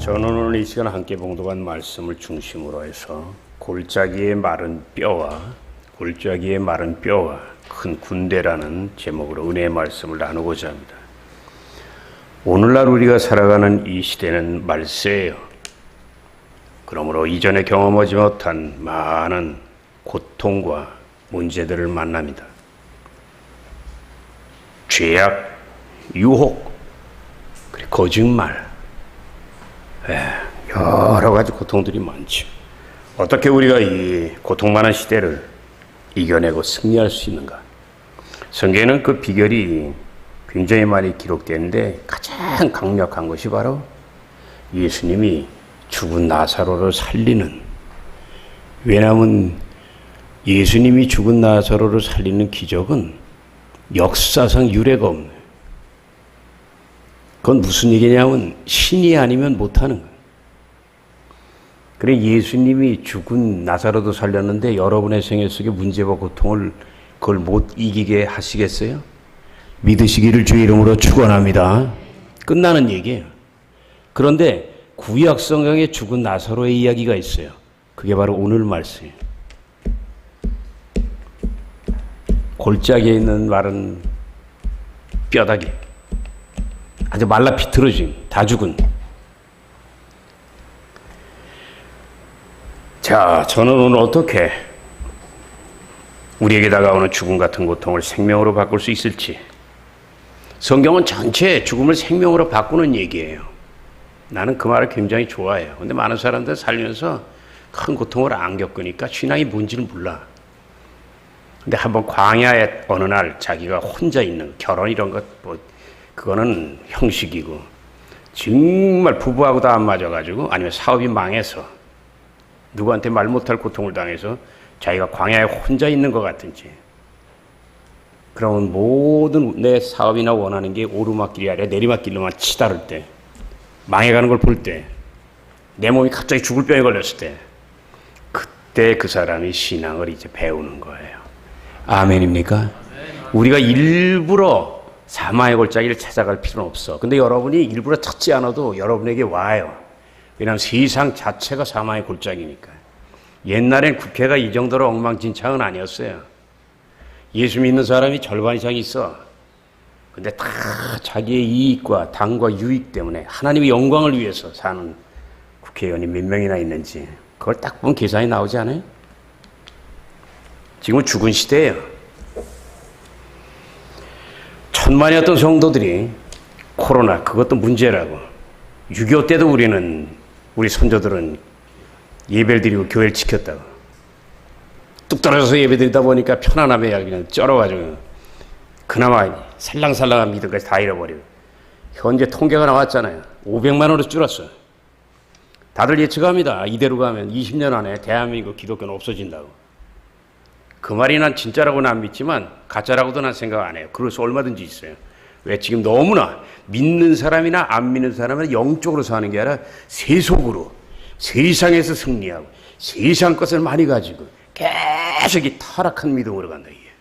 저는 오늘 이 시간 함께 봉독한 말씀을 중심으로 해서 골짜기의 마른 뼈와 큰 군대라는 제목으로 은혜의 말씀을 나누고자 합니다. 오늘날 우리가 살아가는 이 시대는 말세예요. 그러므로 이전에 경험하지 못한 많은 고통과 문제들을 만납니다. 죄악, 유혹, 그리고 거짓말, 여러 가지 고통들이 많죠. 어떻게 우리가 이 고통 많은 시대를 이겨내고 승리할 수 있는가? 성경에는 그 비결이 굉장히 많이 기록되는데 가장 강력한 것이 바로 예수님이 죽은 나사로를 살리는, 왜냐하면 예수님이 죽은 나사로를 살리는 기적은 역사상 유례가 없는, 그건 무슨 얘기냐면 신이 아니면 못하는 거예요. 그래 예수님이 죽은 나사로도 살렸는데 여러분의 생애 속의 문제와 고통을 그걸 못 이기게 하시겠어요? 믿으시기를 주의 이름으로 축원합니다. 끝나는 얘기예요. 그런데 구약 성경에 죽은 나사로의 이야기가 있어요. 그게 바로 오늘 말씀이에요. 골짜기에 있는 마른 뼈다귀, 아주 말라 비틀어진, 다 죽은. 자, 저는 오늘 어떻게 우리에게 다가오는 죽음 같은 고통을 생명으로 바꿀 수 있을지. 성경은 전체 죽음을 생명으로 바꾸는 얘기예요. 나는 그 말을 굉장히 좋아해요. 근데 많은 사람들 살면서 큰 고통을 안 겪으니까 신앙이 뭔지를 몰라. 근데 한번 광야에 어느 날 자기가 혼자 있는, 결혼 이런 것 뭐 그거는 형식이고, 정말 부부하고도 안 맞아가지고, 아니면 사업이 망해서 누구한테 말 못할 고통을 당해서 자기가 광야에 혼자 있는 것 같은지, 그러면 모든 내 사업이나 원하는 게 오르막길이 아니라 내리막길로만 치다를 때, 망해가는 걸 볼 때, 내 몸이 갑자기 죽을 병에 걸렸을 때, 그때 그 사람이 신앙을 이제 배우는 거예요. 아멘입니까? 우리가 일부러 사마의 골짜기를 찾아갈 필요는 없어. 근데 여러분이 일부러 찾지 않아도 여러분에게 와요. 왜냐하면 세상 자체가 사마의 골짜기니까. 옛날엔 국회가 이 정도로 엉망진창은 아니었어요. 예수 믿는 사람이 절반 이상 있어. 근데 다 자기의 이익과 당과 유익 때문에 하나님의 영광을 위해서 사는 국회의원이 몇 명이나 있는지 그걸 딱 보면 계산이 나오지 않아요? 지금은 죽은 시대예요. 천만이었던 성도들이 코로나, 그것도 문제라고. 6.25 때도 우리 선조들은 예배를 드리고 교회를 지켰다고. 뚝 떨어져서 예배 드리다 보니까 편안함에 그냥 쩔어가지고 그나마 살랑살랑한 믿음까지 다 잃어버리고. 현재 통계가 나왔잖아요. 500만으로 줄었어요. 다들 예측합니다. 이대로 가면 20년 안에 대한민국 기독교는 없어진다고. 그 말이 난 진짜라고는 안 믿지만 가짜라고도 난 생각 안 해요. 그럴 수 얼마든지 있어요. 왜? 지금 너무나 믿는 사람이나 안 믿는 사람은 영적으로 사는 게 아니라 세속으로, 세상에서 승리하고 세상 것을 많이 가지고 계속 이 타락한 믿음으로 간다. 이게.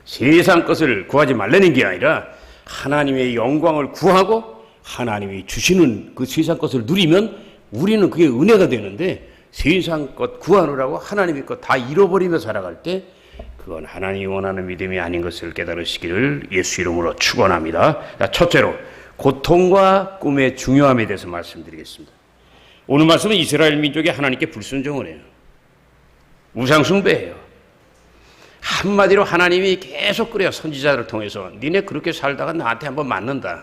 세상 것을 구하지 말라는 게 아니라 하나님의 영광을 구하고 하나님이 주시는 그 세상 것을 누리면 우리는 그게 은혜가 되는데, 세상 것 구하느라고 하나님의 것 다 잃어버리며 살아갈 때 그건 하나님이 원하는 믿음이 아닌 것을 깨달으시기를 예수 이름으로 축원합니다. 첫째로 고통과 꿈의 중요함에 대해서 말씀드리겠습니다. 오늘 말씀은 이스라엘 민족이 하나님께 불순종을 해요. 우상 숭배해요. 한마디로 하나님이 계속 그래요. 선지자들을 통해서 니네 그렇게 살다가 나한테 한번 맞는다.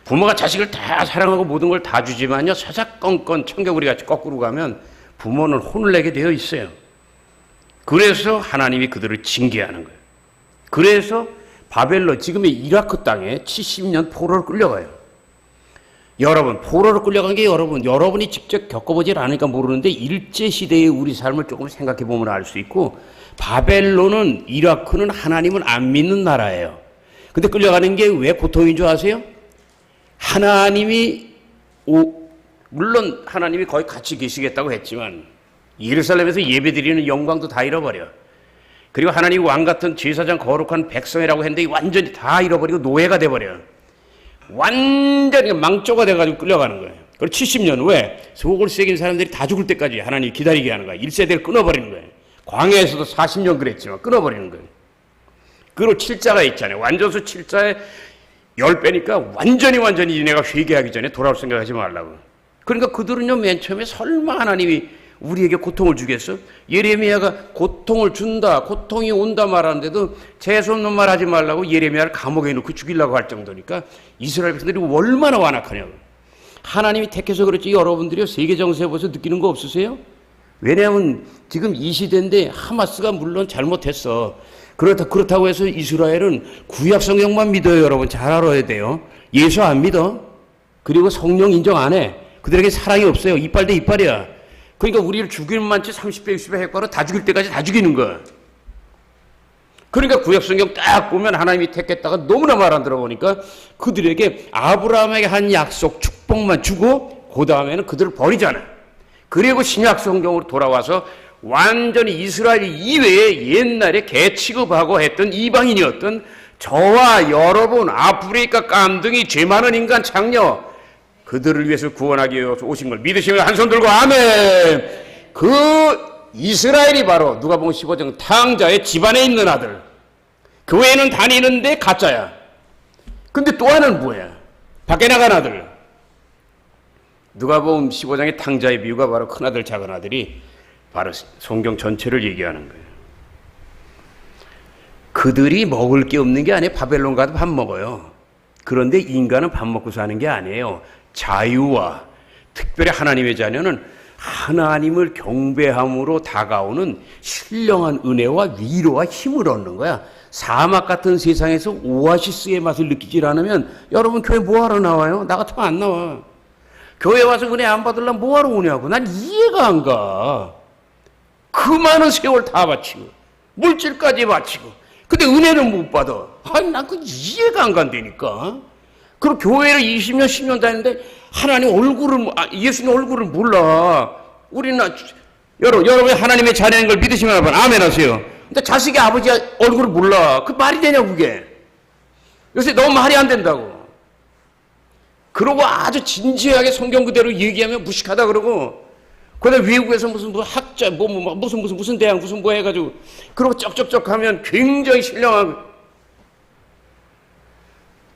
부모가 자식을 다 사랑하고 모든 걸 다 주지만요, 사사건건 청개구리 같이 거꾸로 가면 부모는 혼을 내게 되어 있어요. 그래서 하나님이 그들을 징계하는 거예요. 그래서 바벨론, 지금의 이라크 땅에 70년 포로를 끌려가요. 여러분, 포로를 끌려간 게 여러분이 직접 겪어보질 않으니까 모르는데 일제시대의 우리 삶을 조금 생각해 보면 알 수 있고, 바벨론은, 이라크는 하나님을 안 믿는 나라예요. 근데 끌려가는 게 왜 고통인 줄 아세요? 하나님이 물론 하나님이 거의 같이 계시겠다고 했지만 예루살렘에서 예배드리는 영광도 다 잃어버려. 그리고 하나님 왕 같은 제사장 거룩한 백성이라고 했는데 완전히 다 잃어버리고 노예가 돼버려. 완전히 망조가 돼가지고 끌려가는 거예요. 그리고 70년 왜? 속을 새긴 사람들이 다 죽을 때까지 하나님이 기다리게 하는 거야. 1세대를 끊어버리는 거예요. 광야에서도 40년 그랬지만 끊어버리는 거예요. 그리고 7자가 있잖아요. 완전수 7자에 10배니까 완전히 니네가 회개하기 전에 돌아올 생각하지 말라고. 그러니까 그들은요, 맨 처음에 설마 하나님이 우리에게 고통을 주겠어? 예레미야가 고통을 준다, 고통이 온다 말하는데도 재수없는 말 하지 말라고 예레미야를 감옥에 넣고 죽이려고 할 정도니까 이스라엘 백성들이 얼마나 완악하냐고. 하나님이 택해서 그렇지 여러분들이요, 세계 정세에 보셔서 느끼는 거 없으세요? 왜냐하면 지금 이 시대인데 하마스가 물론 잘못했어. 그렇다고 해서 이스라엘은 구약 성경만 믿어요. 여러분 잘 알아야 돼요. 예수 안 믿어. 그리고 성령 인정 안 해. 그들에게 사랑이 없어요. 이빨 대 이빨이야. 그러니까 우리를 죽일 만치 30배 60배 핵과로 다 죽일 때까지 다 죽이는 거야. 그러니까 구약 성경 딱 보면 하나님이 택했다가 너무나 말 안 들어보니까 그들에게 아브라함에게 한 약속 축복만 주고 그 다음에는 그들을 버리잖아. 그리고 신약 성경으로 돌아와서 완전히 이스라엘 이외에 옛날에 개 취급하고 했던 이방인이었던 저와 여러분 아프리카 깜둥이 죄 많은 인간 창녀 그들을 위해서 구원하기 위해서 오신 걸 믿으시면 한 손 들고 아멘. 그 이스라엘이 바로 누가복음 15장 탕자의 집안에 있는 아들. 교회는 다니는데 가짜야. 근데 또 하나는 뭐야? 밖에 나간 아들. 누가복음 15장의 탕자의 비유가 바로 큰아들 작은아들이 바로 성경 전체를 얘기하는 거예요. 그들이 먹을 게 없는 게 아니에요. 바벨론 가도 밥 먹어요. 그런데 인간은 밥 먹고 사는 게 아니에요. 자유와 특별히 하나님의 자녀는 하나님을 경배함으로 다가오는 신령한 은혜와 위로와 힘을 얻는 거야. 사막 같은 세상에서 오아시스의 맛을 느끼질 않으면 여러분 교회 뭐하러 나와요? 나 같으면 안 나와. 교회 와서 은혜 안 받으려면 뭐하러 오냐고. 난 이해가 안 가. 그 많은 세월 다 바치고 물질까지 바치고 근데 은혜는 못 받아. 아니 난 그 이해가 안 간다니까. 그리고 교회를 20년 10년 다니는데 하나님 얼굴을 예수님 얼굴을 몰라. 우리는 여러분이 하나님의 자녀인 걸 믿으시면 한번 아멘 하세요. 근데 자식이 아버지 얼굴을 몰라. 그 말이 되냐 그게. 요새 너무 말이 안 된다고. 그러고 아주 진지하게 성경 그대로 얘기하면 무식하다 그러고 그다음에 외국에서 무슨 학자 무슨 대학 무슨 뭐 해가지고 그러고 쩍쩍쩍 하면 굉장히 신령하고.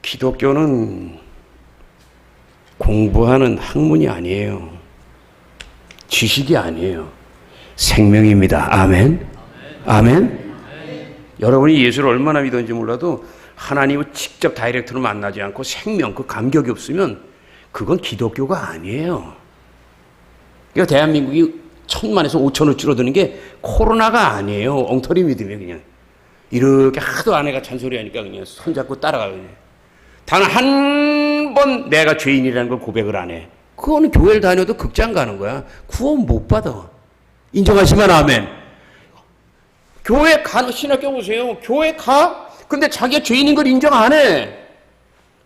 기독교는 공부하는 학문이 아니에요. 지식이 아니에요. 생명입니다. 아멘. 아멘. 여러분이 예수를 얼마나 믿었는지 몰라도 하나님을 직접 다이렉트로 만나지 않고 생명 그 감격이 없으면 그건 기독교가 아니에요. 그러니까 대한민국이 1,000만에서 5천으로 줄어드는 게 코로나가 아니에요. 엉터리 믿으면 그냥 이렇게 하도 아내가 잔소리하니까 그냥 손잡고 따라가요. 단 한 번 내가 죄인이라는 걸 고백을 안 해. 그거는 교회를 다녀도 극장 가는 거야. 구원 못 받아. 인정하시면 아멘. 교회 가, 신학교 보세요. 교회 가? 근데 자기가 죄인인 걸 인정 안 해.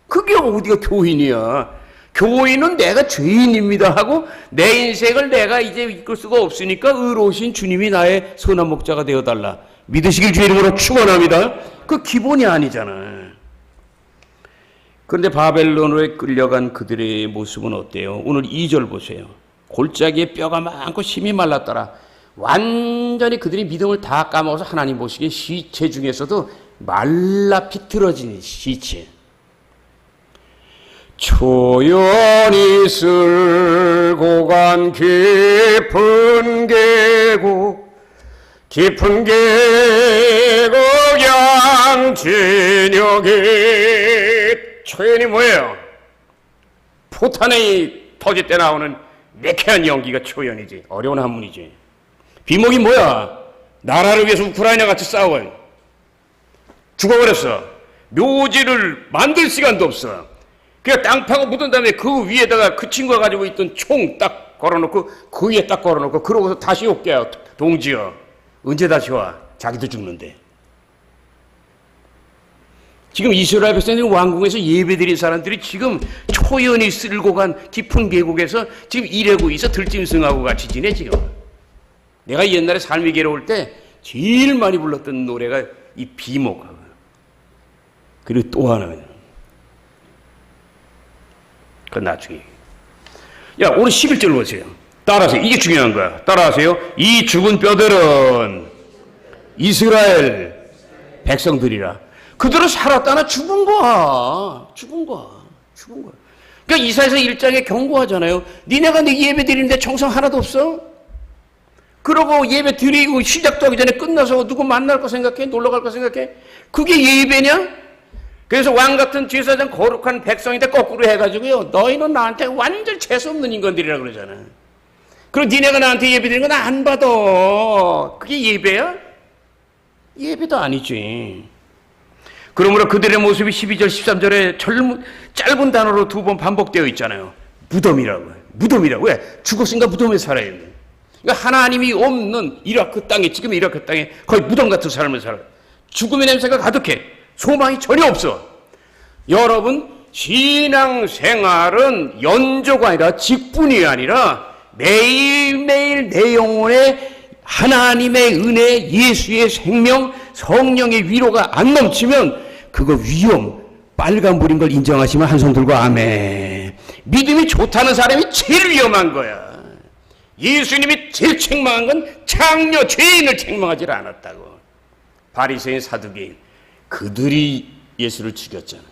그게 어디가 교인이야. 교인은 내가 죄인입니다 하고 내 인생을 내가 이제 이끌 수가 없으니까 의로우신 주님이 나의 선한 목자가 되어달라. 믿으시길 주의 이름으로 축원합니다. 그 기본이 아니잖아. 그런데 바벨론으로 끌려간 그들의 모습은 어때요? 오늘 2절 보세요. 골짜기에 뼈가 많고 힘이 말랐더라. 완전히 그들이 믿음을 다 까먹어서 하나님 보시기에 시체 중에서도 말라 비틀어진 시체. 초연히 쓸고 간 깊은 계곡 양진역에 초연이 뭐예요? 포탄이 터질 때 나오는 매캐한 연기가 초연이지. 어려운 한문이지. 비목이 뭐야? 나라를 위해서 우크라이나 같이 싸워요. 죽어버렸어. 묘지를 만들 시간도 없어. 그냥 땅 파고 묻은 다음에 그 위에다가 그 친구가 가지고 있던 총 딱 걸어놓고 그 위에 딱 걸어놓고 그러고서 다시 올게요. 동지여. 언제 다시 와? 자기도 죽는데. 지금 이스라엘 백성들이 왕궁에서 예배드린 사람들이 지금 초연이 쓸고 간 깊은 계곡에서 지금 일하고 있어. 들짐승하고 같이 지내 지금. 내가 옛날에 삶이 괴로울 때 제일 많이 불렀던 노래가 이 비목하고. 그리고 또 하나는 그건 나중에. 야, 오늘 11절 보세요. 따라하세요. 이게 중요한 거야. 따라하세요. 이 죽은 뼈들은 이스라엘 백성들이라. 그들은 살았다나 죽은 거야. 죽은 거야. 죽은 거야. 그러니까 이사야서 1장에 경고하잖아요. 니네가 내 예배 드리는데 정성 하나도 없어? 그러고 예배 드리고 시작도 하기 전에 끝나서 누구 만날 거 생각해? 놀러 갈 거 생각해? 그게 예배냐? 그래서 왕 같은 제사장 거룩한 백성인데 거꾸로 해가지고요. 너희는 나한테 완전 재수없는 인간들이라 그러잖아. 그럼 니네가 나한테 예배 드리는 거 나 안 받아. 그게 예배야? 예배도 아니지. 그러므로 그들의 모습이 12절, 13절에 짧은 단어로 2번 반복되어 있잖아요. 무덤이라고. 무덤이라고. 왜? 죽었으니까 무덤에 살아야 돼. 그러니까 하나님이 없는 이라크 땅에, 지금 이라크 땅에 거의 무덤 같은 삶을 살아요. 죽음의 냄새가 가득해. 소망이 전혀 없어. 여러분, 신앙생활은 연조가 아니라 직분이 아니라 매일매일 내 영혼에 하나님의 은혜, 예수의 생명, 성령의 위로가 안 넘치면 그거 위험, 빨간불인 걸 인정하시면 한 손 들고 아멘. 믿음이 좋다는 사람이 제일 위험한 거야. 예수님이 제일 책망한 건 장녀 죄인을 책망하지 않았다고. 바리새인 사두개인 그들이 예수를 죽였잖아.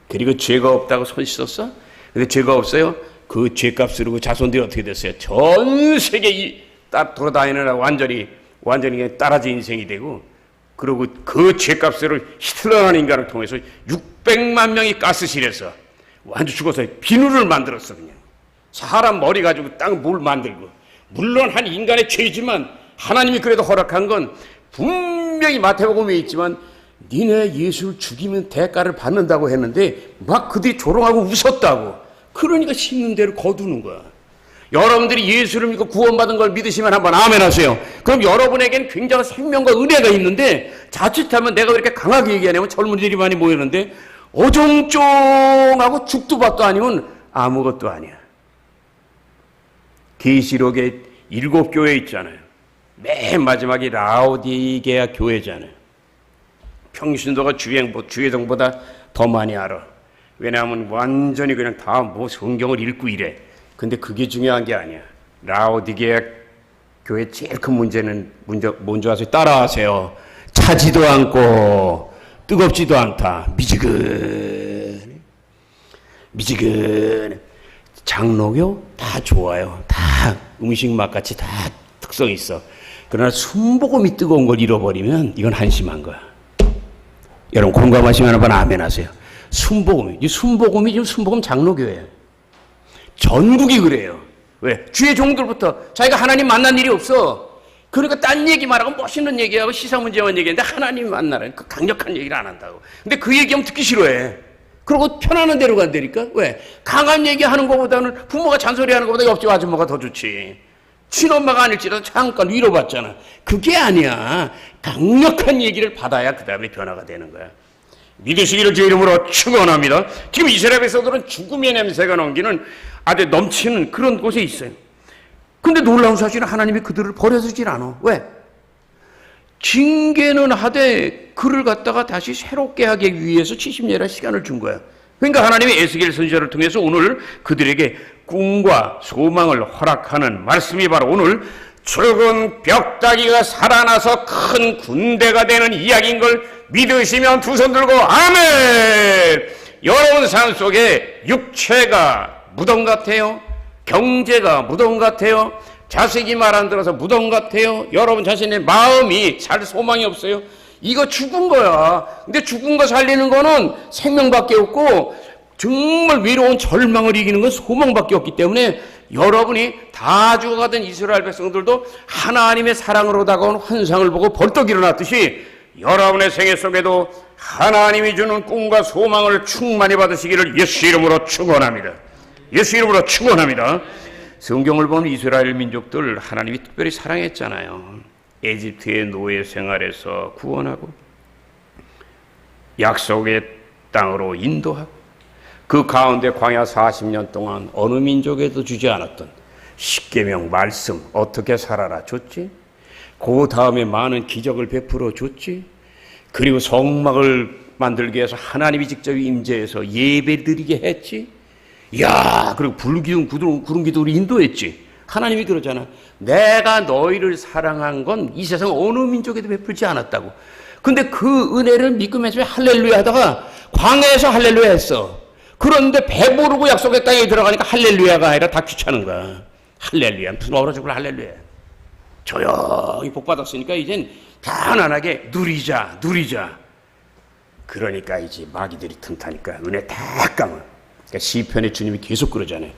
그리고 죄가 없다고 손 씻었어? 근데 죄가 없어요? 그 죄값으로 그 자손들이 어떻게 됐어요? 전 세계 돌아다니느라 완전히 따라지 인생이 되고, 그리고 그 죄값으로 히틀러라는 인간을 통해서 600만 명이 가스실에서 완전 죽어서 비누를 만들었어. 그냥 사람 머리 가지고 땅 물 만들고. 물론 한 인간의 죄지만 하나님이 그래도 허락한 건 분명히 마태복음에 있지만 니네 예수를 죽이면 대가를 받는다고 했는데 막 그들이 조롱하고 웃었다고. 그러니까 심는 대로 거두는 거야. 여러분들이 예수를 믿고 구원받은 걸 믿으시면 한번 아멘 하세요. 그럼 여러분에겐 굉장한 생명과 은혜가 있는데 자칫하면 내가 왜 이렇게 강하게 얘기하냐면 젊은이들이 많이 모이는데 어정쩡하고 죽도 밥도 아니면 아무것도 아니야. 계시록에 7교회 있잖아요. 맨 마지막이 라오디게아 교회잖아요. 평신도가 주예정보다 더 많이 알아. 왜냐하면 완전히 그냥 다 뭐 성경을 읽고 이래. 근데 그게 중요한 게 아니야. 라오디게아 교회 제일 큰 문제는 뭔지 아세요? 따라하세요. 차지도 않고 뜨겁지도 않다. 미지근. 장로교 다 좋아요. 다 음식 맛같이 다 특성이 있어. 그러나 순복음이 뜨거운 걸 잃어버리면 이건 한심한 거야. 여러분 공감하시면 한번 아멘 하세요. 순복음이 지금 순복음 장로교예요. 전국이 그래요. 왜? 주의 종들부터 자기가 하나님 만난 일이 없어. 그러니까 딴 얘기 말하고 멋있는 얘기하고 시사 문제만 얘기하는데 하나님 만나라는 그 강력한 얘기를 안 한다고. 근데 그 얘기하면 듣기 싫어해. 그러고 편안한 데로 간다니까. 왜? 강한 얘기하는 것보다는 부모가 잔소리하는 것보다 옆집 아줌마가 더 좋지. 친엄마가 아닐지라도 잠깐 위로받잖아. 그게 아니야. 강력한 얘기를 받아야 그 다음에 변화가 되는 거야. 믿으시기를 제 이름으로 축원합니다. 지금 이스라엘 백성들은 죽음의 냄새가 넘기는 아주 넘치는 그런 곳에 있어요. 근데 놀라운 사실은 하나님이 그들을 버려두질 않아. 왜? 징계는 하되 그를 갖다가 다시 새롭게 하기 위해서 70년이라는 시간을 준 거야. 그러니까 하나님이 에스겔 선지자를 통해서 오늘 그들에게 꿈과 소망을 허락하는 말씀이 바로 오늘 죽은 벽다기가 살아나서 큰 군대가 되는 이야기인 걸 믿으시면 두 손 들고 아멘! 여러분 삶 속에 육체가 무덤 같아요. 경제가 무덤 같아요. 자식이 말 안 들어서 무덤 같아요. 여러분 자신의 마음이 살 소망이 없어요. 이거 죽은 거야. 근데 죽은 거 살리는 거는 생명밖에 없고 정말 외로운 절망을 이기는 건 소망밖에 없기 때문에 여러분이 다 죽어가던 이스라엘 백성들도 하나님의 사랑으로 다가온 환상을 보고 벌떡 일어났듯이 여러분의 생애 속에도 하나님이 주는 꿈과 소망을 충만히 받으시기를 예수 이름으로 축원합니다. 예수 이름으로 축원합니다. 성경을 보면 이스라엘 민족들 하나님이 특별히 사랑했잖아요. 에집트의 노예 생활에서 구원하고 약속의 땅으로 인도하고 그 가운데 광야 40년 동안 어느 민족에도 주지 않았던 십계명 말씀 어떻게 살아라 줬지. 그 다음에 많은 기적을 베풀어 줬지. 그리고 성막을 만들기 위해서 하나님이 직접 임재해서 예배드리게 했지. 야, 그리고 불기둥, 구름기둥 우리 인도했지. 하나님이 그러잖아. 내가 너희를 사랑한 건 이 세상 어느 민족에도 베풀지 않았다고. 근데 그 은혜를 믿고 맨 처음에 할렐루야 하다가 광야에서 할렐루야 했어. 그런데 배부르고 약속의 땅에 들어가니까 할렐루야가 아니라 다 귀찮은 거야. 할렐루야. 무슨 얼어 죽을 할렐루야. 조용히 복 받았으니까 이젠 편안하게 누리자. 그러니까 이제 마귀들이 틈타니까 은혜 다 감아. 그러니까 시편에 주님이 계속 그러잖아요.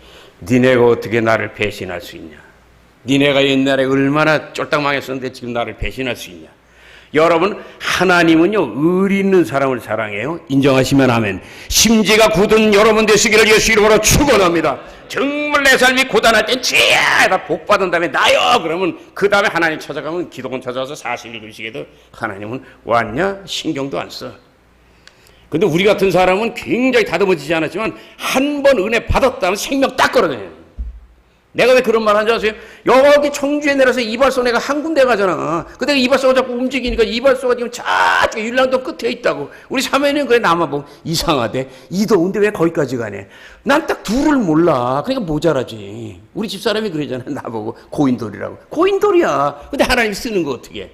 니네가 어떻게 나를 배신할 수 있냐. 니네가 옛날에 얼마나 쫄딱 망했었는데 지금 나를 배신할 수 있냐. 여러분, 하나님은요 의 있는 사람을 사랑해요. 인정하시면 아멘. 심지가 굳은 여러분 되시기를 예수 이름으로 축원합니다. 정말 내 삶이 고단할 땐 지야 나 복 받은 다음에 나요 그러면 그 다음에 하나님 찾아가면 기도원 찾아와서 40일씩에도 하나님은 왔냐 신경도 안 써. 근데 우리 같은 사람은 굉장히 다듬어지지 않았지만 한 번 은혜 받았다면 생명 딱 걸어내요. 내가 왜 그런 말 하는지 아세요? 여기 청주에 내려서 이발소 내가 한 군데 가잖아. 근데 이발소가 자꾸 움직이니까 이발소가 지금 저쪽 율량동 끝에 있다고. 우리 사모님은 그래 나만 보고 이상하대. 이 더운데 왜 거기까지 가네. 난 딱 둘을 몰라. 그러니까 모자라지. 우리 집사람이 그러잖아. 나보고 고인돌이라고. 고인돌이야. 근데 하나님이 쓰는 거 어떻게 해?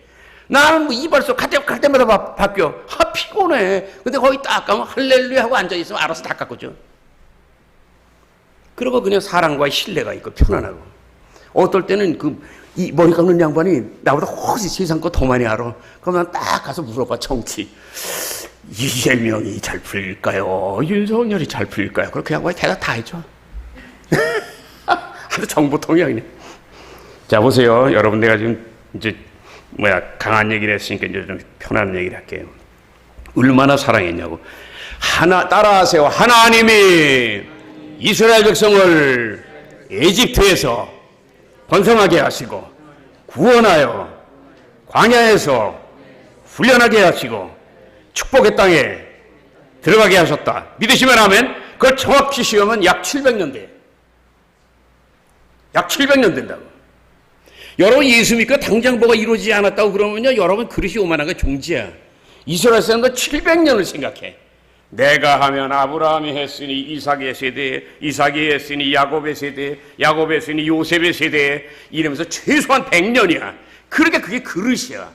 나는 뭐 이발소 갈 때마다 바뀌어. 피곤해. 근데 거기 딱 가면 할렐루야 하고 앉아있으면 알아서 다 깎아줘. 그리고 그냥 사랑과의 신뢰가 있고 편안하고. 어떨 때는 이 머리 깎는 양반이 나보다 훨씬 세상 거 더 많이 알아. 그러면 딱 가서 물어봐, 정치. 이재명이 잘 풀릴까요? 윤석열이 잘 풀릴까요? 그렇게 양반이 대답 다 해줘. 아주 정보통이야, 그냥. 자, 보세요. 여러분, 내가 지금 이제 강한 얘기를 했으니까 이제 좀 편한 얘기를 할게요. 얼마나 사랑했냐고. 따라하세요. 하나님이 이스라엘 백성을 에집트에서 번성하게 하시고 구원하여 광야에서 훈련하게 하시고 축복의 땅에 들어가게 하셨다. 믿으시면 아멘. 그걸 정확히 시험은 약 700년 돼. 약 700년 된다고. 여러분 예수 믿고 당장 뭐가 이루어지지 않았다고 그러면요 여러분 그릇이 오만한 게 종지야. 이스라엘 사람들 700년을 생각해. 내가 하면 아브라함이 했으니 이삭의 세대, 이삭이 했으니 야곱의 세대, 야곱의 했으니 요셉의 세대 이러면서 최소한 100년이야. 그러니까 그게 그릇이야.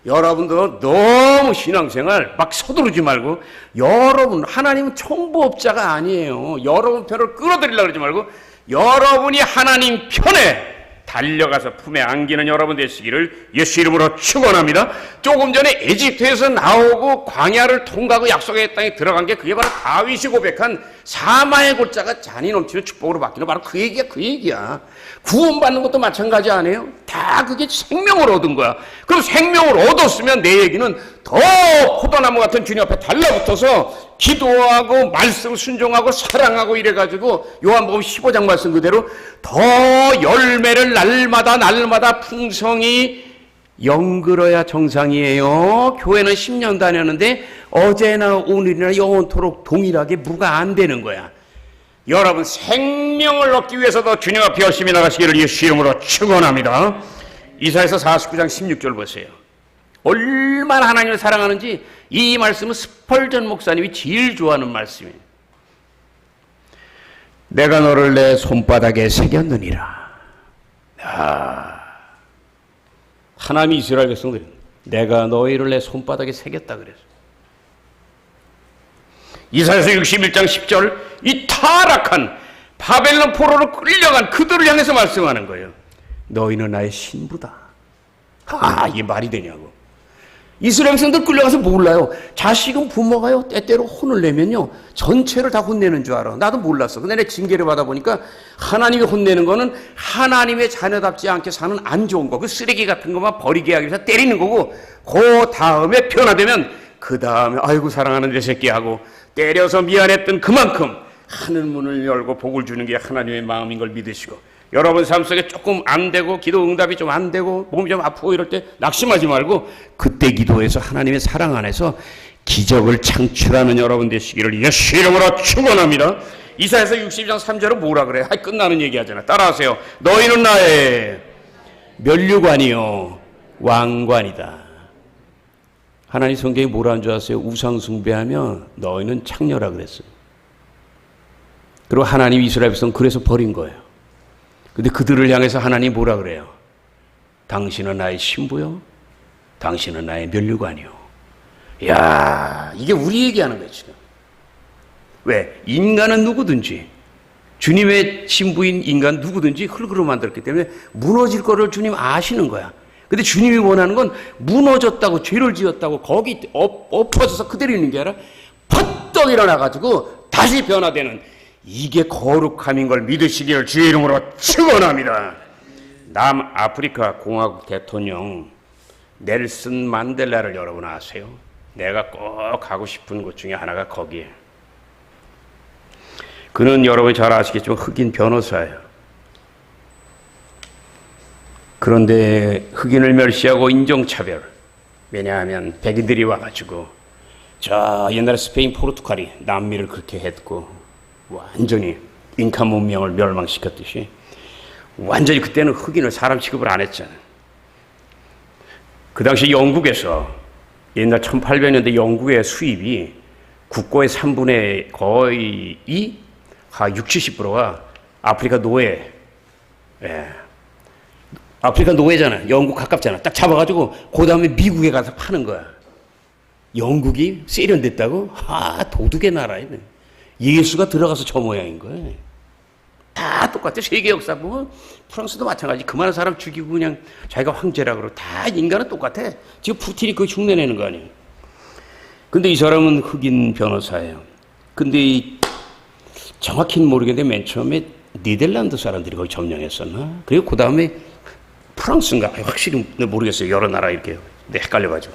여러분도 너무 신앙생활 막 서두르지 말고 여러분 하나님은 청부업자가 아니에요. 여러분 편을 끌어들이려고 그러지 말고 여러분이 하나님 편에 달려가서 품에 안기는 여러분 되시기를 예수 이름으로 축원합니다. 조금 전에 에집트에서 나오고 광야를 통과하고 약속의 땅에 들어간 게 그게 바로 다윗이 고백한 사마의 골짜가 잔이 넘치는 축복으로 바뀌는 바로 그 얘기야. 구원받는 것도 마찬가지 아니에요? 다 그게 생명을 얻은 거야. 그럼 생명을 얻었으면 내 얘기는 더 포도나무 같은 주님 앞에 달라붙어서 기도하고 말씀 순종하고 사랑하고 이래가지고 요한복음 15장 말씀 그대로 더 열매를 날마다 풍성히 연글어야 정상이에요. 교회는 10년 다녔는데 어제나 오늘이나 영원토록 동일하게 무가 안 되는 거야. 여러분 생명을 얻기 위해서도 주님 앞에 열심히 나가시기를 예수 이름으로 축원합니다. 이사야서 49장 16절 보세요. 얼마나 하나님을 사랑하는지 이 말씀은 스펄전 목사님이 제일 좋아하는 말씀이에요. 내가 너를 내 손바닥에 새겼느니라. 하나님이 이스라엘 백성들이 내가 너희를 내 손바닥에 새겼다 그랬어. 이사야서 61장 10절 이 타락한 바벨론 포로로 끌려간 그들을 향해서 말씀하는 거예요. 너희는 나의 신부다. 이게 말이 되냐고. 이스라엘 백성들 끌려가서 몰라요. 자식은 부모가요 때때로 혼을 내면요 전체를 다 혼내는 줄 알아. 나도 몰랐어. 근데 내 징계를 받아보니까 하나님이 혼내는 거는 하나님의 자녀답지 않게 사는 안 좋은 거, 그 쓰레기 같은 것만 버리게 하기 위해서 때리는 거고, 그 다음에 변화되면 그 다음에 아이고 사랑하는 내 새끼 하고 때려서 미안했던 그만큼 하늘문을 열고 복을 주는 게 하나님의 마음인 걸 믿으시고, 여러분 삶 속에 조금 안 되고 기도 응답이 좀 안 되고 몸이 좀 아프고 이럴 때 낙심하지 말고 그때 기도해서 하나님의 사랑 안에서 기적을 창출하는 여러분 되시기를 예수 이름으로 축원합니다. 이사야서 62장 3절은 뭐라 그래? 끝나는 얘기 하잖아. 따라하세요. 너희는 나의 면류관이요 왕관이다. 하나님 성경이 뭐라는 줄 아세요? 우상 숭배하며 너희는 창녀라 그랬어요. 그리고 하나님 이스라엘 백성 그래서 버린 거예요. 근데 그들을 향해서 하나님 뭐라 그래요? 당신은 나의 신부요, 당신은 나의 면류관이요. 야, 이게 우리 얘기하는 거예요 지금. 왜? 인간은 누구든지, 주님의 신부인 인간 누구든지 흙으로 만들었기 때문에 무너질 거를 주님 아시는 거야. 근데 주님이 원하는 건 무너졌다고, 죄를 지었다고 거기 엎어져서 그대로 있는 게 아니라 퍼떡 일어나가지고 다시 변화되는, 이게 거룩함인 걸 믿으시기를 주의 이름으로 축원합니다. 남아프리카 공화국 대통령 넬슨 만델라를 여러분 아세요? 내가 꼭 가고 싶은 곳 중에 하나가 거기에. 그는 여러분이 잘 아시겠지만 흑인 변호사예요. 그런데 흑인을 멸시하고 인종차별, 왜냐하면 백인들이 와가지고 저 옛날에 스페인 포르투갈이 남미를 그렇게 했고 완전히 잉카 문명을 멸망시켰듯이 완전히 그때는 흑인을 사람 취급을 안 했잖아요. 그 당시 영국에서 옛날 1800년대 영국의 수입이 국고의 3분의 거의 60, 70%가 아프리카 노예. 예. 아프리카 노예잖아. 영국 가깝잖아. 딱 잡아가지고 그 다음에 미국에 가서 파는 거야. 영국이 세련됐다고? 도둑의 나라이네. 예수가 들어가서 저 모양인 거예요. 다 똑같아. 세계 역사 보면 프랑스도 마찬가지. 그만한 사람 죽이고 그냥 자기가 황제라 그러고 다 인간은 똑같아. 지금 푸틴이 그거 흉내내는 거 아니에요. 근데 이 사람은 흑인 변호사예요. 근데 정확히는 모르겠는데 맨 처음에 네덜란드 사람들이 거기 점령했었나? 그리고 그 다음에 프랑스인가? 확실히 모르겠어요. 여러 나라 이렇게. 근데 헷갈려가지고.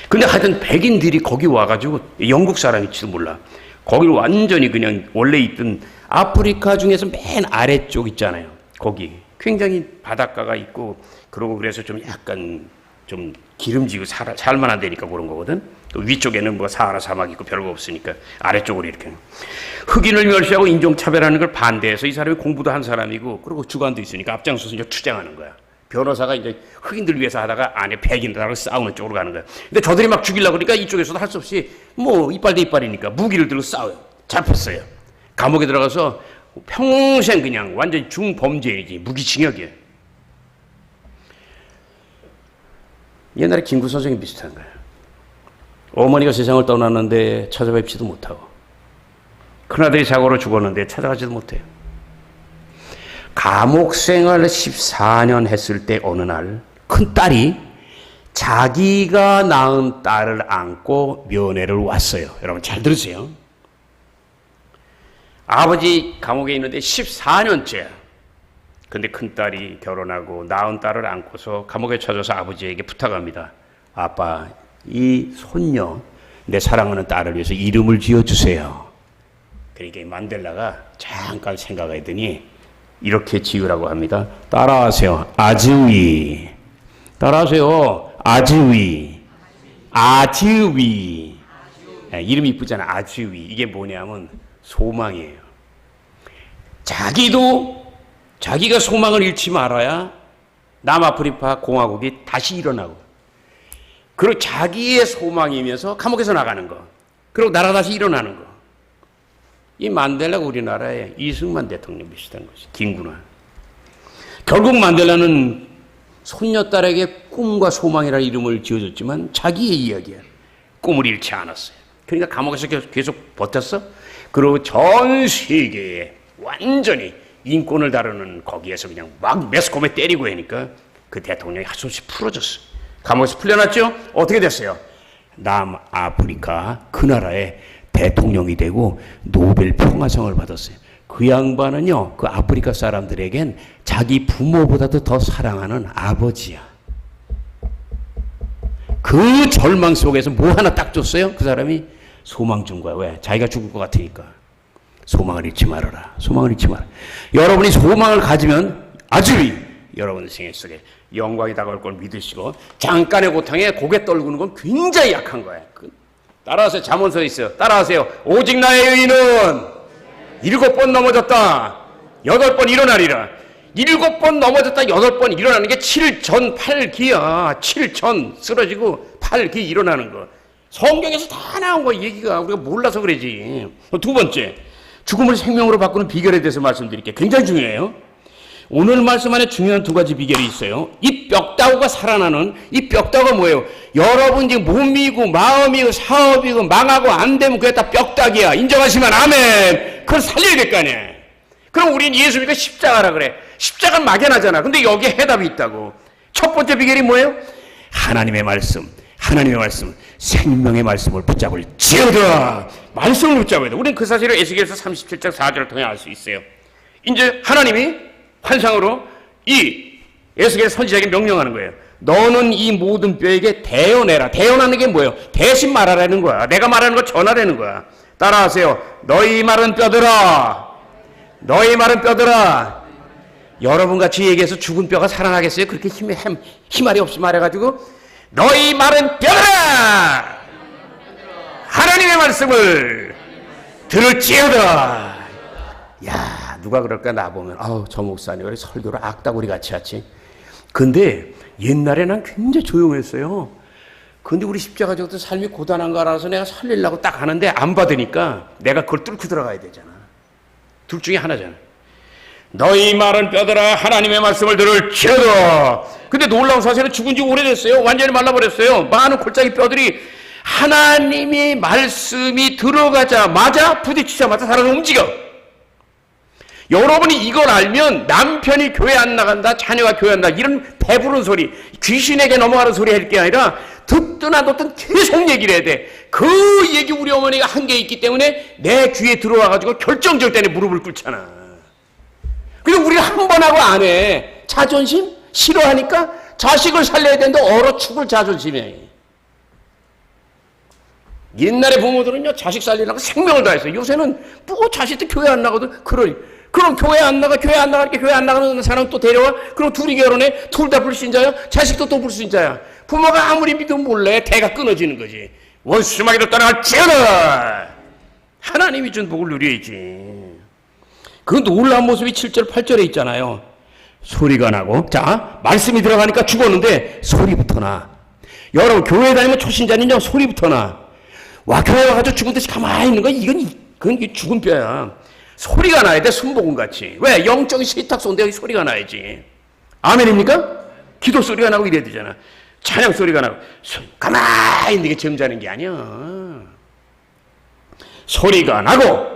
근데 하여튼 백인들이 거기 와가지고 영국 사람일지도 몰라. 거기를 완전히 그냥 원래 있던 아프리카 중에서 맨 아래쪽 있잖아요. 거기 굉장히 바닷가가 있고 그러고 그래서 좀 약간 좀 기름지고 살만한 데니까 그런 거거든. 또 위쪽에는 뭐 사하라 사막 있고 별거 없으니까 아래쪽으로 이렇게. 흑인을 멸시하고 인종차별하는 걸 반대해서 이 사람이 공부도 한 사람이고 그리고 주관도 있으니까 앞장서서 이제 투쟁하는 거야. 변호사가 이제 흑인들 위해서 하다가 안에 백인들하고 싸우는 쪽으로 가는 거야. 근데 저들이 막 죽이려고 그러니까 이쪽에서도 할 수 없이 뭐 이빨 대 이빨이니까 무기를 들고 싸워요. 잡혔어요. 감옥에 들어가서 평생 그냥 완전 중범죄이지. 무기징역이에요. 옛날에 김구 선생이 비슷한 거예요. 어머니가 세상을 떠났는데 찾아뵙지도 못하고 큰아들이 사고로 죽었는데 찾아가지도 못해요. 감옥 생활을 14년 했을 때 어느 날 큰딸이 자기가 낳은 딸을 안고 면회를 왔어요. 여러분 잘 들으세요. 아버지 감옥에 있는데 14년째. 근데 큰딸이 결혼하고 낳은 딸을 안고서 감옥에 찾아서 아버지에게 부탁합니다. 아빠, 이 손녀, 내 사랑하는 딸을 위해서 이름을 지어주세요. 그러니까 만델라가 잠깐 생각하더니 이렇게 지으라고 합니다. 따라하세요. 아즈위. 따라하세요. 아즈위. 아즈위. 이름이 이쁘잖아. 아즈위. 이게 뭐냐면 소망이에요. 자기가 소망을 잃지 말아야 남아프리카 공화국이 다시 일어나고, 그리고 자기의 소망이면서 감옥에서 나가는 거, 그리고 나라 다시 일어나는 거. 이 만델라가 우리나라의 이승만 대통령 비슷한 것이, 김구나. 결국 만델라는 손녀딸에게 꿈과 소망이라는 이름을 지어줬지만 자기의 이야기야. 꿈을 잃지 않았어요. 그러니까 감옥에서 계속 버텼어. 그리고 전 세계에 완전히 인권을 다루는 거기에서 그냥 막 매스컴에 때리고 하니까 그 대통령이 할 수 없이 풀어졌어. 감옥에서 풀려났죠? 어떻게 됐어요? 남아프리카 그 나라의 대통령이 되고 노벨 평화상을 받았어요. 그 양반은요, 그 아프리카 사람들에겐 자기 부모보다도 더 사랑하는 아버지야. 그 절망 속에서 뭐 하나 딱 줬어요? 그 사람이 소망 준 거야. 왜? 자기가 죽을 것 같으니까. 소망을 잃지 말아라. 소망을 잃지 마라. 여러분이 소망을 가지면 아주 여러분 생애 속에 영광이 다가올 걸 믿으시고, 잠깐의 고통에 고개 떨구는 건 굉장히 약한 거야. 따라하세요. 잠언서에 있어요. 따라하세요. 오직 나의 의인은 7번 넘어졌다 8번 일어나리라. 7번 넘어졌다 8번 일어나는 게 7전 8기야. 7전 쓰러지고 8기 일어나는 거. 성경에서 다 나온 거야. 얘기가 우리가 몰라서 그러지. 두 번째, 죽음을 생명으로 바꾸는 비결에 대해서 말씀드릴게요. 굉장히 중요해요. 오늘 말씀 안에 중요한 두 가지 비결이 있어요. 이 뼈다구가 살아나는 이 뼈다구가 뭐예요? 여러분 지금 몸이고 마음이고 사업이고 망하고 안 되면 그게 다 뼈다귀야. 인정하시면 아멘. 그걸 살려야 될 거 아니에요. 그럼 우린 예수 믿고 십자가라 그래. 십자가는 막연하잖아. 근데 여기에 해답이 있다고. 첫 번째 비결이 뭐예요? 하나님의 말씀. 하나님의 말씀. 생명의 말씀을 붙잡을 지어다. 말씀을 붙잡아야 돼. 우리는 그 사실을 에스겔서 37장 4절을 통해 알 수 있어요. 이제 하나님이 환상으로 이 에스겔 선지자에게 명령하는 거예요. 너는 이 모든 뼈에게 대언해라. 대언하는 게 뭐예요? 대신 말하라는 거야. 내가 말하는 거 전하라는 거야. 따라하세요. 너희 말은 뼈들아. 너희 말은 뼈들아. 여러분같이 얘기해서 죽은 뼈가 살아나겠어요? 그렇게 힘알이 없이 말해가지고 너희 말은 뼈들아. 하나님의 말씀을 들을지어다. 야, 누가 그럴까? 나보면 아우 저 목사님 왜 설교를 악다구리 같이 하지? 근데 옛날에 난 굉장히 조용했어요. 근데 우리 십자가족도 삶이 고단한 거 알아서 내가 살리려고 딱 하는데 안 받으니까 내가 그걸 뚫고 들어가야 되잖아. 둘 중에 하나잖아. 너희 말은 뼈들아 하나님의 말씀을 들을지어다. 근데 놀라운 사실은 죽은 지 오래됐어요. 완전히 말라버렸어요. 많은 골짜기 뼈들이 하나님의 말씀이 들어가자마자 부딪히자마자 살아서 움직여. 여러분이 이걸 알면 남편이 교회 안 나간다, 자녀가 교회 안 나간다, 이런 배부른 소리, 귀신에게 넘어가는 소리 할 게 아니라 듣든 안 듣든 계속 얘기를 해야 돼. 그 얘기 우리 어머니가 한 게 있기 때문에 내 귀에 들어와가지고 결정적 때문에 무릎을 꿇잖아. 그리고 우리가 한 번 하고 안 해. 자존심? 싫어하니까 자식을 살려야 되는데 얼어 죽을 자존심에. 옛날에 부모들은요, 자식 살리려고 생명을 다했어요. 요새는 뭐 자식들 교회 안 나가도 그럼 교회 안 나갈게 교회 안 나가는 사람 또 데려와? 그럼 둘이 결혼해? 둘 다 불신자야? 자식도 또 불신자야? 부모가 아무리 믿으면 몰래 대가 끊어지는 거지. 원수마귀도 떠나갈지어다. 하나님이 준 복을 누려야지. 그 놀라운 모습이 7절 8절에 있잖아요. 소리가 나고, 자 말씀이 들어가니까 죽었는데 소리부터 나. 여러분 교회 다니면 초신자는요 소리부터 나. 와 교회 와가지고 죽은 듯이 가만히 있는 거 그건 죽은 뼈야. 소리가 나야 돼. 순복음같이. 왜? 영적인 세탁소인데 여기 소리가 나야지. 아멘입니까? 기도 소리가 나고 이래야 되잖아. 찬양 소리가 나고. 가만히 있는 게 점잖은 게 아니야. 소리가 나고,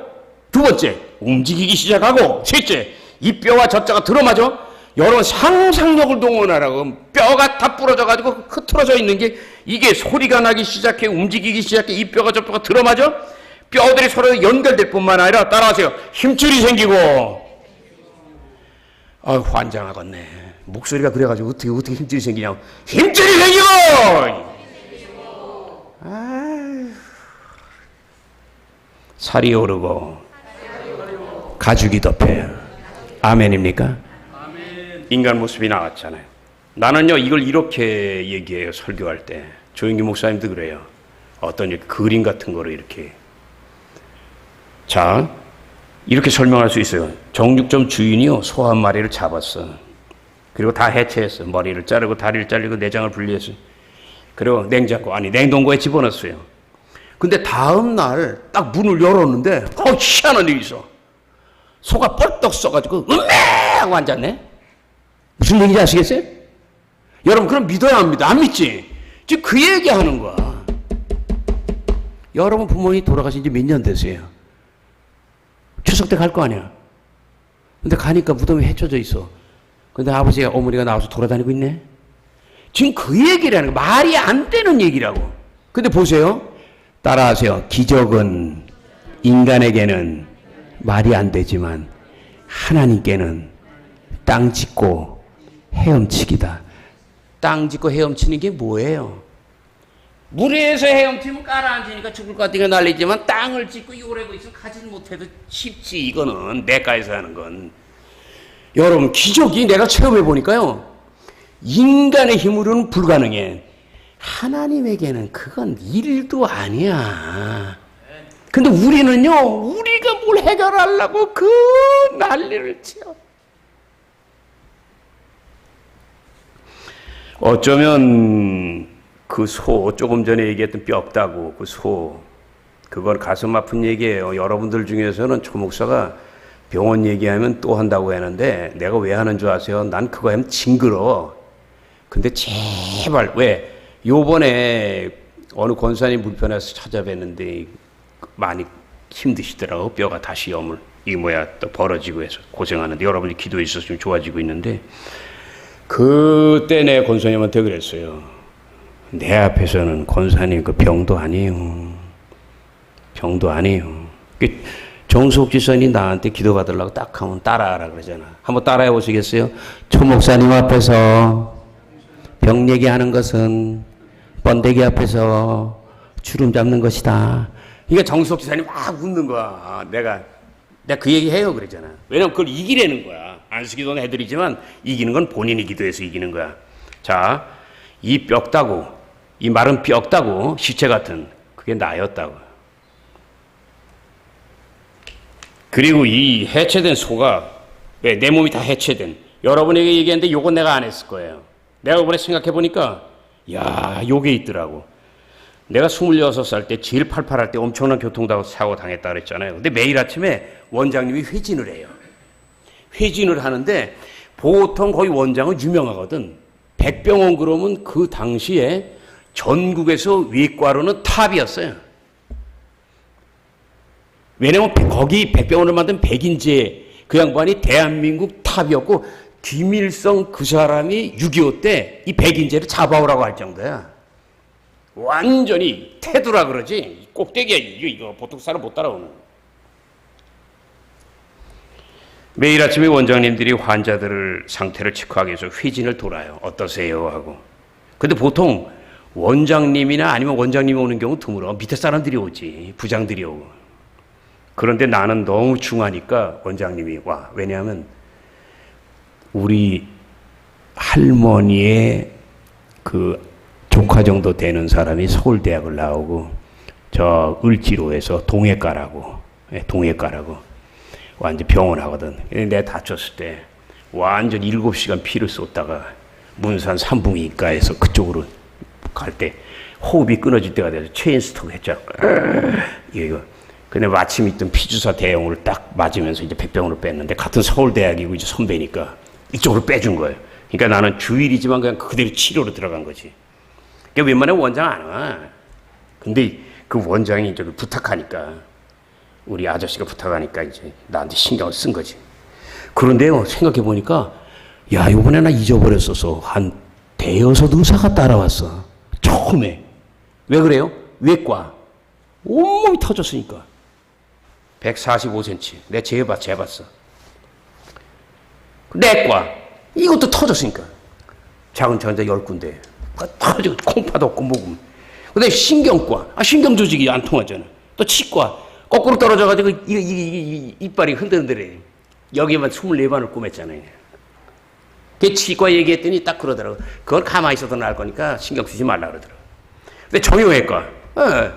두 번째 움직이기 시작하고, 셋째 이 뼈와 젖자가 들어맞아. 여러분 상상력을 동원하라고. 뼈가 다 부러져가지고 흐트러져 있는 게 이게 소리가 나기 시작해. 움직이기 시작해. 이 뼈가 저 뼈가 들어맞아. 뼈들이 서로 연결될 뿐만 아니라, 따라하세요, 힘줄이 생기고. 환장하겠네. 목소리가 그래가지고 어떻게 힘줄이 생기냐고. 힘줄이 생기고. 살이 오르고 가죽이 덮여요. 아멘입니까? 아멘. 인간 모습이 나왔잖아요. 나는요 이걸 이렇게 얘기해요. 설교할 때. 조영기 목사님도 그래요. 어떤 그림 같은 거를 이렇게. 자, 이렇게 설명할 수 있어요. 정육점 주인이요 소 한 마리를 잡았어. 그리고 다 해체했어. 머리를 자르고 다리를 자르고 내장을 분리했어. 그리고 냉동고에 집어넣었어요. 근데 다음 날 딱 문을 열었는데 희한한 일이 있어. 소가 뻘떡 써가지고 하고 앉았네. 무슨 얘기인지 아시겠어요? 여러분 그럼 믿어야 합니다. 안 믿지? 지금 그 얘기하는 거야. 여러분 부모님이 돌아가신 지 몇 년 되세요? 추석 때 갈 거 아니야. 근데 가니까 무덤이 헤쳐져 있어. 근데 아버지가 어머니가 나와서 돌아다니고 있네. 지금 그 얘기를 하는 거야. 말이 안 되는 얘기라고. 근데 보세요. 따라하세요. 기적은 인간에게는 말이 안 되지만 하나님께는 땅 짚고 헤엄치기다. 땅 짚고 헤엄치는 게 뭐예요? 물에서 헤엄치면 깔아앉으니까 죽을 것 같으니까 난리지만 땅을 짚고 요래고 있으면 가진 못해도 쉽지. 이거는 내과에서 하는 건. 여러분 기적이 내가 체험해 보니까요. 인간의 힘으로는 불가능해. 하나님에게는 그건 일도 아니야. 근데 우리는요. 우리가 뭘 해결하려고 그 난리를 치어. 어쩌면 그 소, 조금 전에 얘기했던 뼈 없다고 그 소, 그건 가슴 아픈 얘기예요. 여러분들 중에서는 조 목사가 병원 얘기하면 또 한다고 하는데 내가 왜 하는 줄 아세요? 난 그거 하면 징그러워. 근데 제발 왜 요번에 어느 권사님 불편해서 찾아뵀는데 많이 힘드시더라고. 뼈가 다시 또 벌어지고 해서 고생하는데 여러분이 기도해 주셨으면 좋아지고 있는데 그때 내 권사님한테 그랬어요. 내 앞에서는 권사님 그 병도 아니에요. 병도 아니에요. 정수옥 지사님 나한테 기도받으려고 딱 하면 따라하라 그러잖아. 한번 따라해 보시겠어요? 조 목사님 앞에서 병 얘기하는 것은 번데기 앞에서 주름 잡는 것이다. 그러니까 정수옥 지사님 막 웃는 거야. 내가 그 얘기 해요 그랬잖아. 왜냐면 그걸 이기려는 거야. 안수기도는 해드리지만 이기는 건 본인이 기도해서 이기는 거야. 자, 이 뼈다구, 이 마른 뼈다구 시체 같은 그게 나였다고. 그리고 이 해체된 소가 왜 내 몸이 다 해체된 여러분에게 얘기했는데 요건 내가 안 했을 거예요. 내가 이번에 생각해 보니까 야 요게 있더라고. 내가 26살 때 제일 팔팔할 때 엄청난 교통사고 당했다 그랬잖아요. 근데 매일 아침에 원장님이 회진을 해요. 회진을 하는데 보통 거의 원장은 유명하거든. 백병원 그러면 그 당시에 전국에서 외과로는 탑이었어요. 왜냐면 거기 백병원을 만든 백인재 그 양반이 대한민국 탑이었고 김일성 그 사람이 6.25 때 이 백인재를 잡아오라고 할 정도야. 완전히 태두라 그러지. 꼭대기야. 이거 보통 사람 못 따라오는. 매일 아침에 원장님들이 환자들을 상태를 체크하기 위해서 회진을 돌아요. 어떠세요? 하고. 근데 보통 원장님이나 아니면 원장님이 오는 경우 드물어. 밑에 사람들이 오지. 부장들이 오고. 그런데 나는 너무 중하니까 원장님이 와. 왜냐하면 우리 할머니의 그 조카 정도 되는 사람이 서울대학을 나오고 저 을지로에서 동해과라고 완전 병원 하거든. 내가 다쳤을 때 완전 7시간 피를 쏟다가 문산 산부인과에서 그쪽으로 갈 때 호흡이 끊어질 때가 돼서 체인스톡 했잖아. 이거. 근데 마침 있던 피주사 대용을 딱 맞으면서 이제 백병으로 뺐는데 같은 서울대학이고 이제 선배니까 이쪽으로 빼준 거예요. 그러니까 나는 주일이지만 그냥 그대로 치료로 들어간 거지. 그러니까 웬만하면 원장 안 와. 근데 그 원장이 저기 부탁하니까 우리 아저씨가 부탁하니까 이제 나한테 신경을 쓴 거지. 그런데요 생각해 보니까 야 이번에 나 잊어버렸어서 한 대여섯 의사가 따라왔어. 처음에. 왜 그래요? 외과. 온몸이 터졌으니까. 145cm. 내가 재봤어. 내과. 이것도 터졌으니까. 작은 천자 10군데. 터지고 콩팥 없고 뭐고. 근데 신경과. 신경 조직이 안 통하잖아. 또 치과. 거꾸로 떨어져가지고 이빨이 흔들흔들해. 여기만 24반을 꼬맸잖아요. 그 치과 얘기했더니 딱 그러더라고. 그건 가만히 있어도 나을 거니까 신경 쓰지 말라 그러더라고. 근데 정형외과.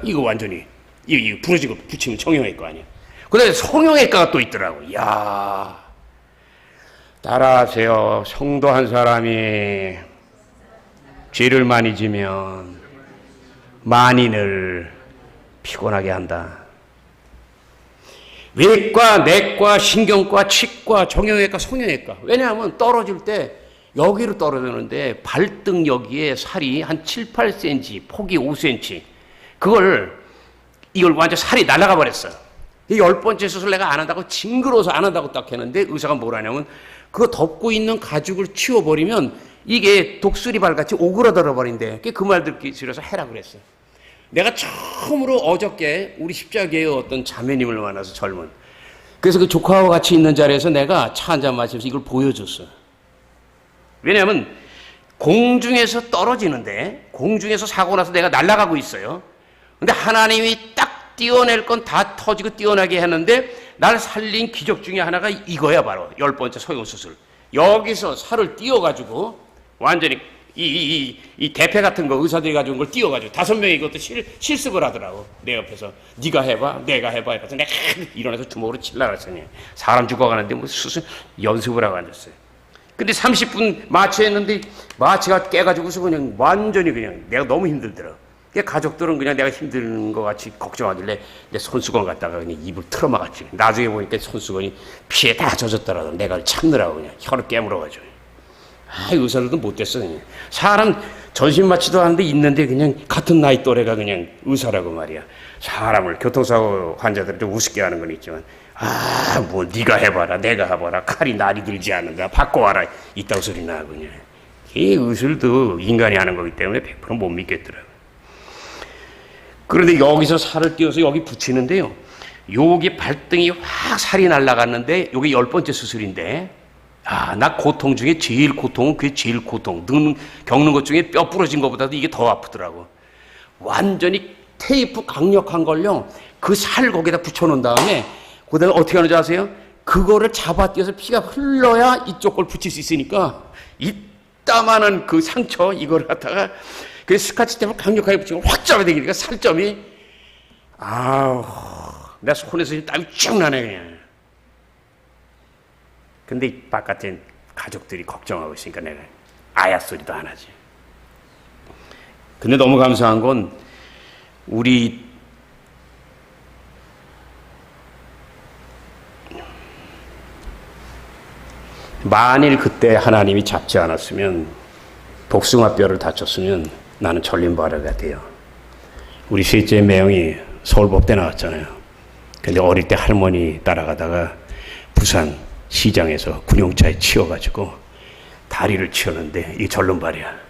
이거 완전히. 이 부러지고 붙이면 정형외과 아니야. 근데 성형외과가 또 있더라고. 이야. 따라하세요. 성도 한 사람이 죄를 많이 지면 만인을 피곤하게 한다. 외과, 내과, 신경과, 치과, 정형외과, 성형외과. 왜냐하면 떨어질 때 여기로 떨어지는데 발등 여기에 살이 한 7, 8cm, 폭이 5cm. 이걸 완전 살이 날아가 버렸어. 이 10번째 수술 내가 안 한다고 징그러워서 안 한다고 딱 했는데 의사가 뭘 하냐면 그거 덮고 있는 가죽을 치워버리면 이게 독수리발같이 오그라들어 버린대. 그 말 듣기 싫어서 해라 그랬어. 내가 처음으로 어저께 우리 십자교회의 어떤 자매님을 만나서 젊은. 그래서 그 조카와 같이 있는 자리에서 내가 차 한잔 마시면서 이걸 보여줬어. 왜냐하면 공중에서 떨어지는데 공중에서 사고 나서 내가 날아가고 있어요. 근데 하나님이 딱 띄워낼 건 다 터지고 띄어나게 했는데 날 살린 기적 중에 하나가 이거야 바로 10번째 소형수술. 여기서 살을 띄워가지고 완전히 이 대패 같은 거 의사들이 가져온 걸 띄워가지고 5명이 이것도 실습을 하더라고. 내 옆에서 네가 해봐 내가 해봐 해서 내가 일어나서 주먹으로 칠라 그랬더니 사람 죽어가는데 뭐 수술 연습을 하고 앉았어요. 근데 30분 마취했는데 마취가 깨가지고서 그냥 완전히 그냥 내가 너무 힘들더라. 가족들은 그냥 내가 힘든 것 같이 걱정하길래 내 손수건 갖다가 그냥 입을 틀어막았지. 나중에 보니까 손수건이 피에 다 젖었더라도 내가 참느라고 그냥 혀를 깨물어가지고. 의사들도 못됐어. 그냥. 사람 전신 마취도 하는데 있는데 그냥 같은 나이 또래가 그냥 의사라고 말이야. 사람을 교통사고 환자들을 좀 우습게 하는 건 있지만 뭐 네가 해봐라 내가 해봐라 칼이 날이 들지 않는다 바꿔와라 이따구 소리나 그냥. 이 의술도 인간이 하는 거기 때문에 100%못 믿겠더라고. 그런데 여기서 살을 띄워서 여기 붙이는데요. 여기 발등이 확 살이 날아갔는데 여기 10번째 수술인데 나 고통 중에 제일 고통은 그게 제일 고통. 겪는 것 중에 뼈 부러진 것보다도 이게 더 아프더라고. 완전히 테이프 강력한 걸요. 그 살 거기다 붙여놓은 다음에 그다음에 어떻게 하는지 아세요? 그거를 잡아떼어서 피가 흘러야 이쪽 걸 붙일 수 있으니까 이따만한 그 상처 이걸 갖다가 그 스카치 테이프 강력하게 붙이고 확 잡아당기니까 살점이 내 손에서 땀이 쭉 나네 그냥. 근데 바깥에 가족들이 걱정하고 있으니까 내가 아야 소리도 안 하지. 근데 너무 감사한 건 우리 만일 그때 하나님이 잡지 않았으면 복숭아뼈를 다쳤으면 나는 전림발효가 돼요. 우리 셋째 매형이 서울법대 나왔잖아요. 근데 어릴 때 할머니 따라가다가 부산 시장에서 군용차에 치여가지고 다리를 치었는데 이게 절름발이야.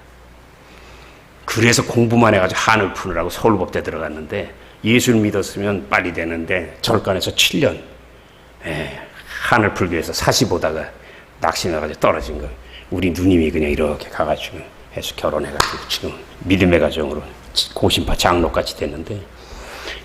그래서 공부만 해가지고 한을 푸느라고 서울법대 들어갔는데 예수를 믿었으면 빨리 되는데 절간에서 7년 한을 풀기 위해서 사시 보다가 낚시 나가지고 떨어진 거예요. 우리 누님이 그냥 이렇게 가가지고 해서 결혼해가지고 지금 믿음의 가정으로 고신파 장로까지 됐는데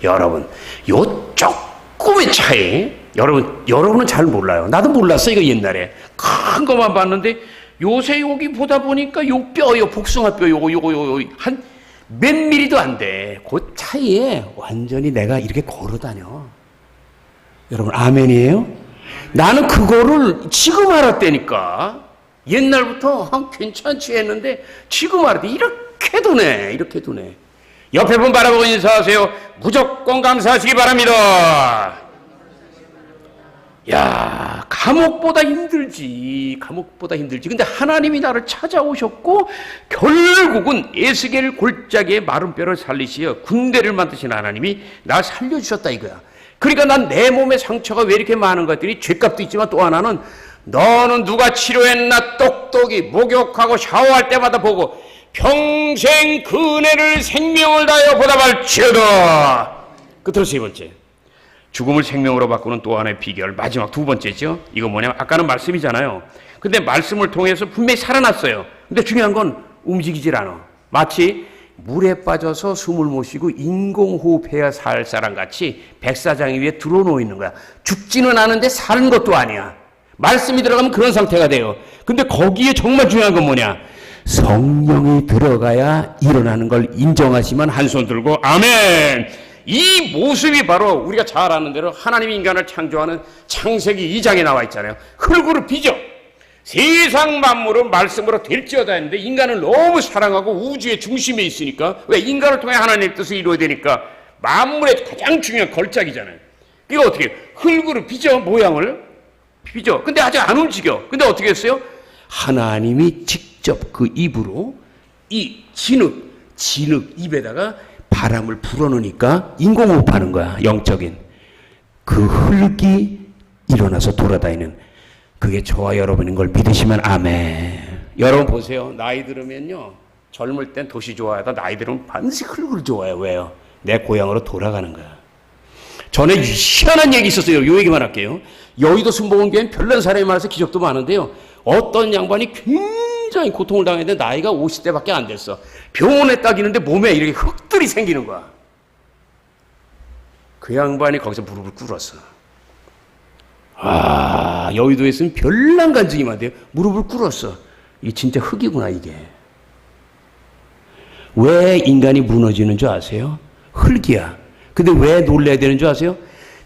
여러분 요 조금의 차이 여러분은 잘 몰라요. 나도 몰랐어. 이거 옛날에 큰 것만 봤는데 요새 여기 보다 보니까 요 뼈요 복숭아뼈 요거 한 몇 미리도 안 돼. 그 차이에 완전히 내가 이렇게 걸어다녀. 여러분 아멘이에요? 나는 그거를 지금 알았다니까. 옛날부터 괜찮지 했는데 지금 알았대. 이렇게 두네. 옆에 분 바라보고 인사하세요. 무조건 감사하시기 바랍니다. 야, 감옥보다 힘들지. 근데 하나님이 나를 찾아오셨고 결국은 에스겔 골짜기의 마른 뼈를 살리시어 군대를 만드신 하나님이 나 살려주셨다 이거야. 그러니까 난 내 몸에 상처가 왜 이렇게 많은 것들이 죄값도 있지만 또 하나는 너는 누가 치료했나 똑똑히 목욕하고 샤워할 때마다 보고 평생 그 은혜를 생명을 다하여 보답할지어다. 끝으로 세 번째, 죽음을 생명으로 바꾸는 또 하나의 비결, 마지막 두 번째죠. 이거 뭐냐면 아까는 말씀이잖아요. 근데 말씀을 통해서 분명히 살아났어요. 근데 중요한 건 움직이질 않아. 마치 물에 빠져서 숨을 못 쉬고 인공호흡해야 살 사람 같이 백사장 위에 들어놓여 있는 거야. 죽지는 않은데 사는 것도 아니야. 말씀이 들어가면 그런 상태가 돼요. 근데 거기에 정말 중요한 건 뭐냐? 성령이 들어가야 일어나는 걸 인정하시면 한 손 들고 아멘. 이 모습이 바로 우리가 잘 아는 대로 하나님이 인간을 창조하는 창세기 2장에 나와 있잖아요. 흙으로 빚어 세상 만물은 말씀으로 될지어다 했는데 인간을 너무 사랑하고 우주의 중심에 있으니까 왜 인간을 통해 하나님의 뜻을 이루어야 되니까 만물의 가장 중요한 걸작이잖아요. 이거 어떻게 흙으로 빚어 모양을 빚어. 근데 아직 안 움직여. 근데 어떻게 했어요? 하나님이 직접 그 입으로 이 진흙 입에다가 바람을 불어넣으니까 인공호흡하는 거야. 영적인 그 흙이 일어나서 돌아다니는 그게 저와 여러분인 걸 믿으시면 아멘. 여러분 보세요. 나이 들으면요 젊을 땐 도시 좋아하다 나이 들으면 반드시 흙을 좋아해요. 왜요? 내 고향으로 돌아가는 거야. 전에 희한한 얘기 있었어요. 요 얘기만 할게요. 여의도 순복음교회는 별난 사람이 많아서 기적도 많은데요. 어떤 양반이 굉장히 고통을 당했는데 나이가 50대밖에 안 됐어. 병원에 딱 있는데 몸에 이렇게 흙들이 생기는 거야. 그 양반이 거기서 무릎을 꿇었어. 여의도에 있으면 별난 간증이 많대요. 무릎을 꿇었어. 이게 진짜 흙이구나 이게. 왜 인간이 무너지는 줄 아세요? 흙이야. 근데 왜 놀라야 되는 줄 아세요?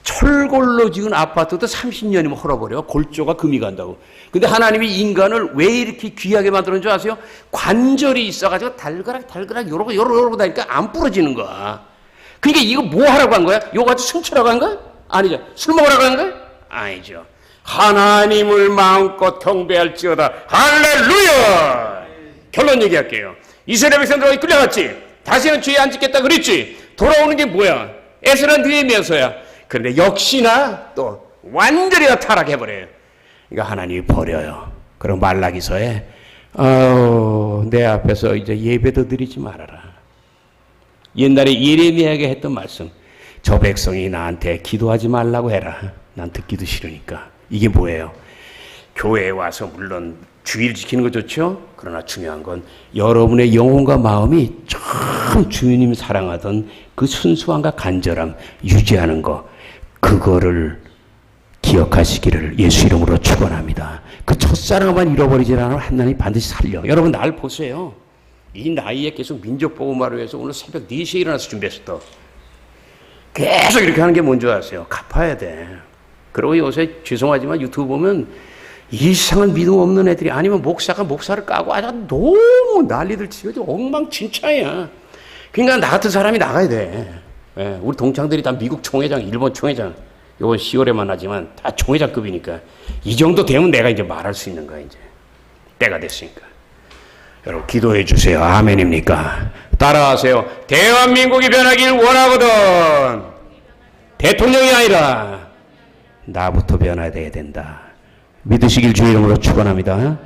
철골로 지은 아파트도 30년이면 헐어버려. 골조가 금이 간다고. 근데 하나님이 인간을 왜 이렇게 귀하게 만들었는 줄 아세요? 관절이 있어가지고 달그락 요러고 다니까 안 부러지는 거야. 그러니까 이거 뭐 하라고 한 거야? 요거 가지고 춤추라고 한 거야? 아니죠. 술 먹으라고 한 거야? 아니죠. 하나님을 마음껏 경배할지어다. 할렐루야! 결론 얘기할게요. 이스라엘 백성들이 끌려갔지. 다시는 죄에 안 짓겠다 그랬지. 돌아오는 게 뭐야? 에스라 느헤미야서야. 그런데 역시나 또 완전히 다 타락해버려요. 그러니까 하나님이 버려요. 그럼 말라기서에 내 앞에서 이제 예배도 드리지 말아라. 옛날에 예레미야에게 했던 말씀. 저 백성이 나한테 기도하지 말라고 해라. 난 듣기도 싫으니까. 이게 뭐예요? 교회에 와서 물론 주의를 지키는 거 좋죠? 그러나 중요한 건 여러분의 영혼과 마음이 참 주님 사랑하던 그 순수함과 간절함 유지하는 거, 그거를 기억하시기를 예수 이름으로 축원합니다. 그 첫사랑만 잃어버리지 않으면 하나님 반드시 살려. 여러분 날 보세요. 이 나이에 계속 민족보호마를 위해서 오늘 새벽 4시에 일어나서 준비했어. 계속 이렇게 하는 게 뭔지 아세요? 갚아야 돼. 그리고 요새 죄송하지만 유튜브 보면 이상한 믿음 없는 애들이 아니면 목사가 목사를 까고 아주 너무 난리들 치고 엉망진창이야. 그러니까 나 같은 사람이 나가야 돼. 예, 우리 동창들이 다 미국 총회장, 일본 총회장, 이번 10월에 만나지만 다 총회장급이니까 이 정도 되면 내가 이제 말할 수 있는 거야. 이제 때가 됐으니까. 여러분 기도해 주세요. 아멘입니까? 따라하세요. 대한민국이 변하길 원하거든. 대통령이 아니라 나부터 변화돼야 된다. 믿으시길 주의 이름으로 축원합니다.